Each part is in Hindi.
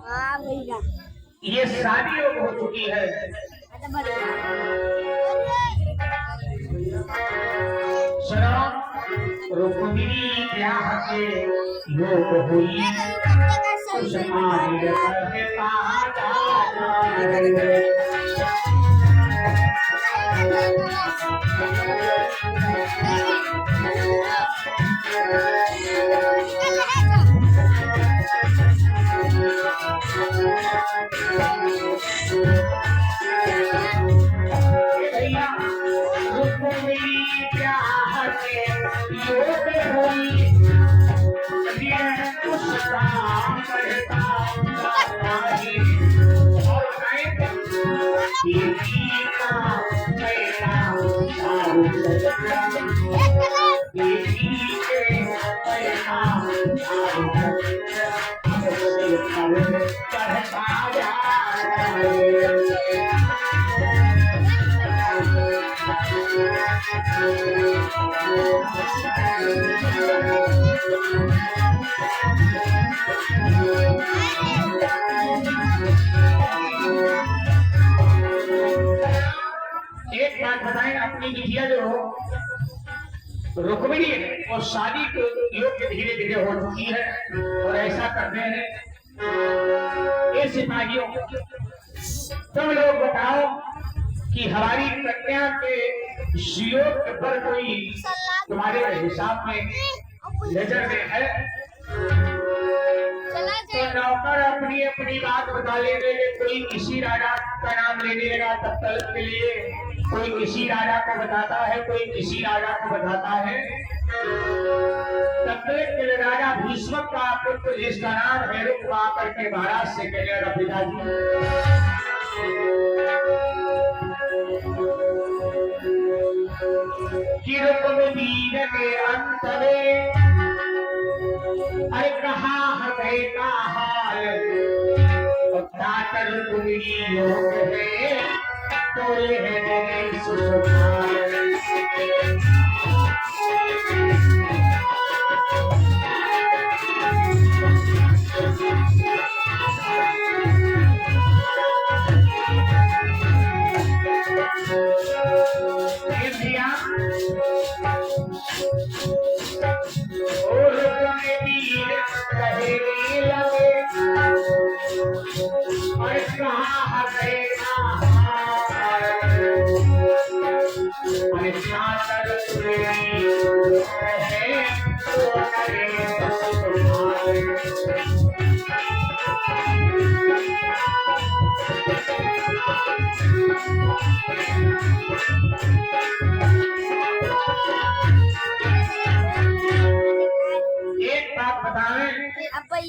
हाँ भैया ये शादी हो चुकी है। सुनो, रुक्मिणी ब्याह के योग हुई, कुछ आगे बढ़े एक बात बताएं, अपनी बिटिया जो रुक्मिणी है वो शादी के योग्य धीरे धीरे हो चुकी है। और ऐसा करते हैं ये सिपाहियों, तुम लोग बताओ कि हमारी कन्या के योग पर कोई तुम्हारे हिसाब में नजर में है? तो नौकर अपनी अपनी बात बता लेने, कोई किसी राजा का नाम लेने लगा तत्काल के लिए, कोई किसी राजा को बताता है, कोई किसी राजा को बताता है। तब के राजा भीष्म का पुत्र जिसका नाम है रुक आकर के महाराज से कहने लगा, पिताजी कि रुक्मिणी के अंत में अरे कहा है का हाल, रुक्मिणी योग है तो ये है मेरे सुसुमाल। एक बात बताएं,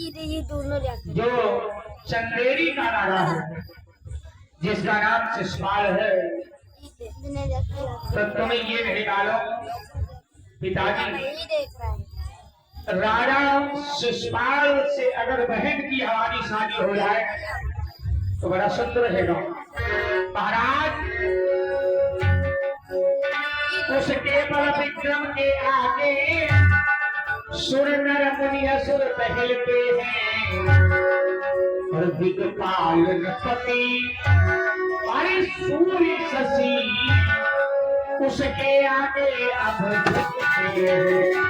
ये दोनों जो चंदेरी का राजा है जिसका नाम शिशुपाल है, तो तुम्हें ये नहीं डालो पिताजी, राजा शिशुपाल से अगर बहन की हमारी शादी हो जाए तो बड़ा सुंदर रहेगा। महाराज उसके बल विक्रम के आगे सुर नर मुनि असुर टहलते हैं, और दिक्पाल नृपति अरे सूर्य शशि उसके आगे अब झुकते हैं।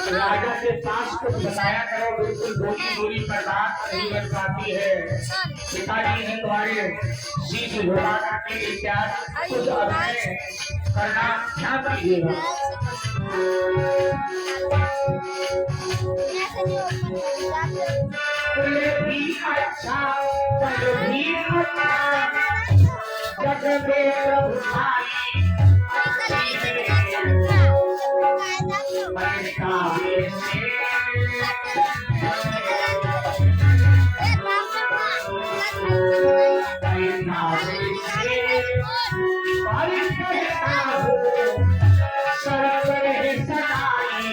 राजा के पास कुछ बताया करो, बिल्कुल दूरी पर बात नहीं बन पाती है। पिताजी ने तुम्हारे शीश झुका करके इत्यादि कुछ अभिनय करना ध्यान दीजिएगा। भी अच्छा भी अच्छा जग में प्रभु भाई काशी से और कहता हूँ सरवर है सगाई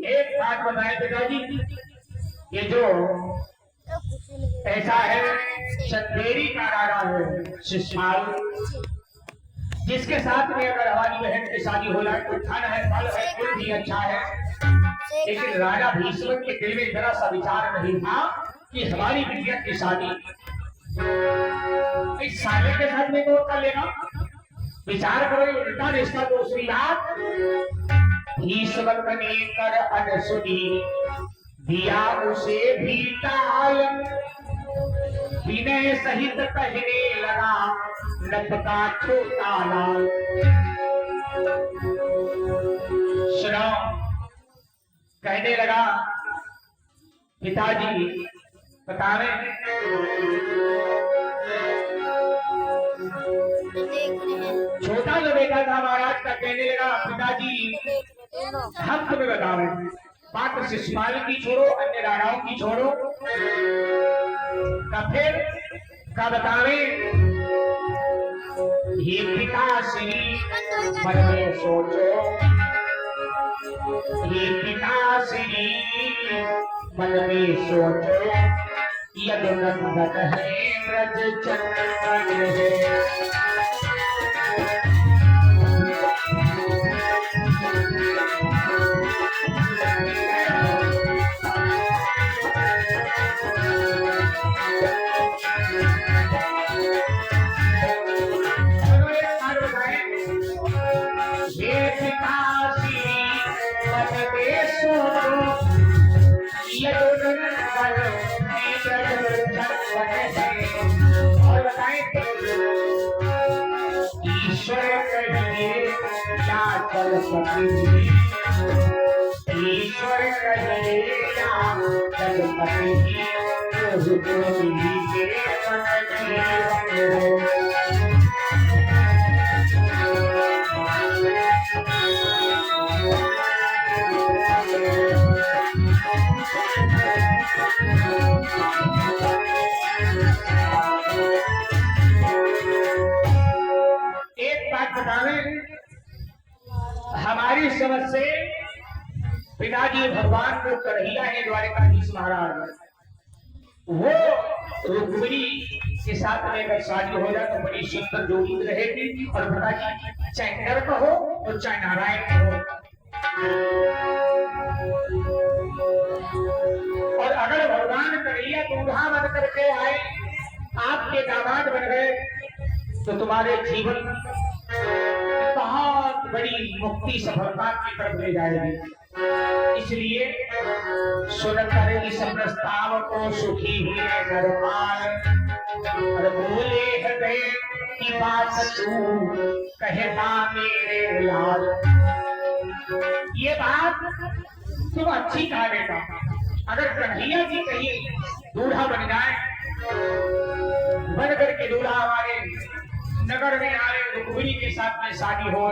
एक बात बताए पिताजी, ये जो ऐसा है चंदेरी का राजा है शिशुपाल, जिसके साथ में अगर हमारी बहन की शादी हो जाए तो धन है, बल है, कुल भी अच्छा है, लेकिन राजा भीष्म के दिल में जरा सा विचार नहीं था कि हमारी बिटिया की शादी इस साले के साथ में कौन कर लेगा। विचार करो, उल्टा रिश्ता दूसरी बात। भीष्म ने कर अनसुनी दिया उसे भी टाल, विनय सहित कहने लगा नभ का छोटा लाल। सुनो, कहने लगा पिताजी बतावे छोटा जो बेटा था महाराज का, कहने लगा पिताजी हम तुम्हें बता रहे हैं, बात शिशुपाल की छोड़ो, अन्य राजाओं की छोड़ो, का फिर का बतावे। ये पिताश्री मन में सोचो, ये पिताश्री मन में सोचो, यदुनंदन है ब्रज चंदन है। और बताएं ईश्वर कहिए क्या चल सके, ईश्वर कहिए क्या चल सके, हमारी समझ से पिताजी भगवान को कन्हैया है द्वारकाधीश महाराज, वो रुक्मिणी के साथ में अगर शादी हो जाए तो बड़ी सुंदर जोड़ी रहेगी। और पिताजी चाहे नर का हो और चाहे नारायण का हो, और अगर भगवान कन्हैया दूल्हा बन करके आए, आपके दामाद बन गए, तो तुम्हारे जीवन बहुत बड़ी मुक्ति सफलता की तरफ ले जाएगी। इसलिए सुनकर इस प्रस्ताव को सुखी हुए नरपाल, और बोले हृदय की बात तू कहता मेरे लाल। ये बात तुम अच्छी कहा बेटा, अगर कन्हैया जी कहीं दूल्हा बन जाए, बन करके दूल्हा हमारे नगर में आए, रुक्मिणी के साथ में शादी हो,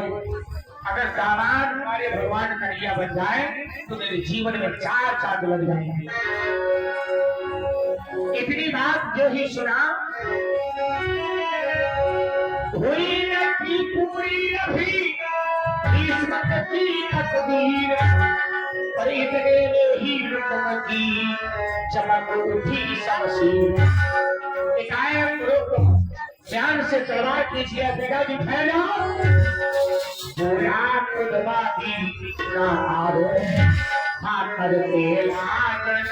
अगर दामाद हमारे भगवान कन्हैया बन जाए तो मेरे जीवन में 4 चांद लग जाएंगे। इतनी बात जो ही सुना, हुई न की पूरी अभी किस्मत की तकदीर, और इतने में ही रुकमती चमक उठी शमशीर। एकाएक ध्यान से तलवार कीजिए, पिताजी फैलाओ पूरा कुदबाती ना आरो, हाथर के लागन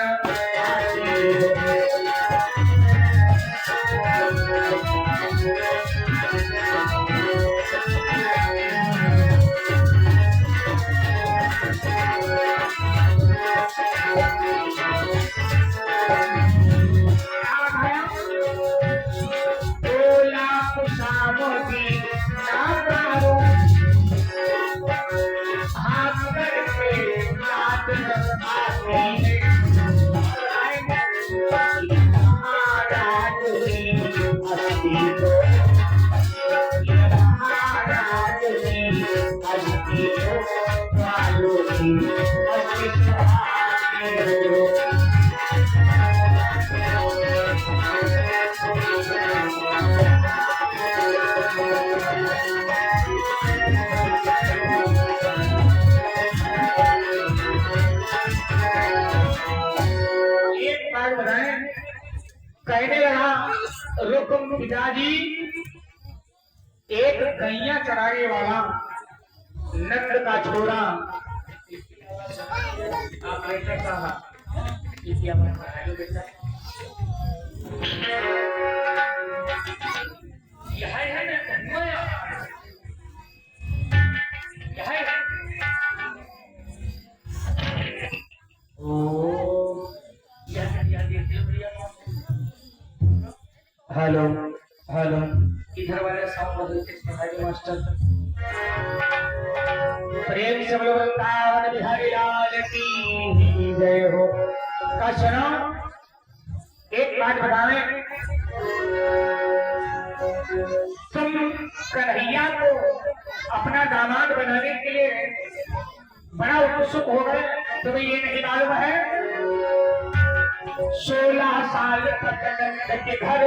कहने लगा रुकुम पिताजी, एक गैया चराने वाला नंद का छोरा आप बेटा कहा यह है ना यह है हेलो हेलो इधर वाले साउंड बदलते मास्टर प्रेम से बोलो वृंदावन बिहारी लाल की जय हो। का सुनो एक बात बतावे, तुम कन्हैया को अपना दामाद बनाने के लिए बड़ा उत्सुक हो गए, तुम्हें ये नहीं मालूम है 16 साल तक नंद के घर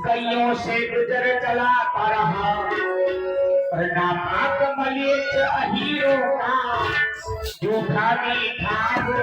गैयों से गुजर चलाता रहा, और नापाक मलेच अहीरों का जो खाली था वो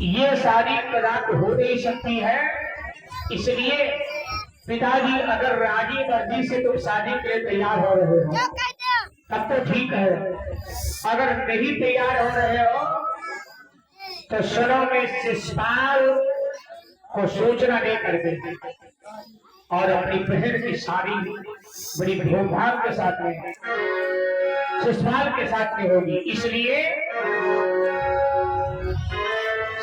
ये शादी रात हो नहीं सकती है, इसलिए पिताजी अगर राजी मर्जी से तुम शादी के लिए तैयार हो रहे हो तब तो ठीक है, अगर नहीं तैयार हो रहे हो तो सुनो में शिषपाल को सूचना दे करके और अपनी बहन की शादी बड़ी धूमधाम के साथ में शिषपाल के साथ में होगी। इसलिए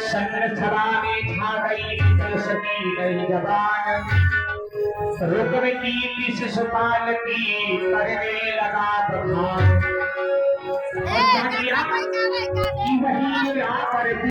सन्नसभा में छा गई सती नई जबान, रुक्म की शिषपाल की करने लगा प्रधान।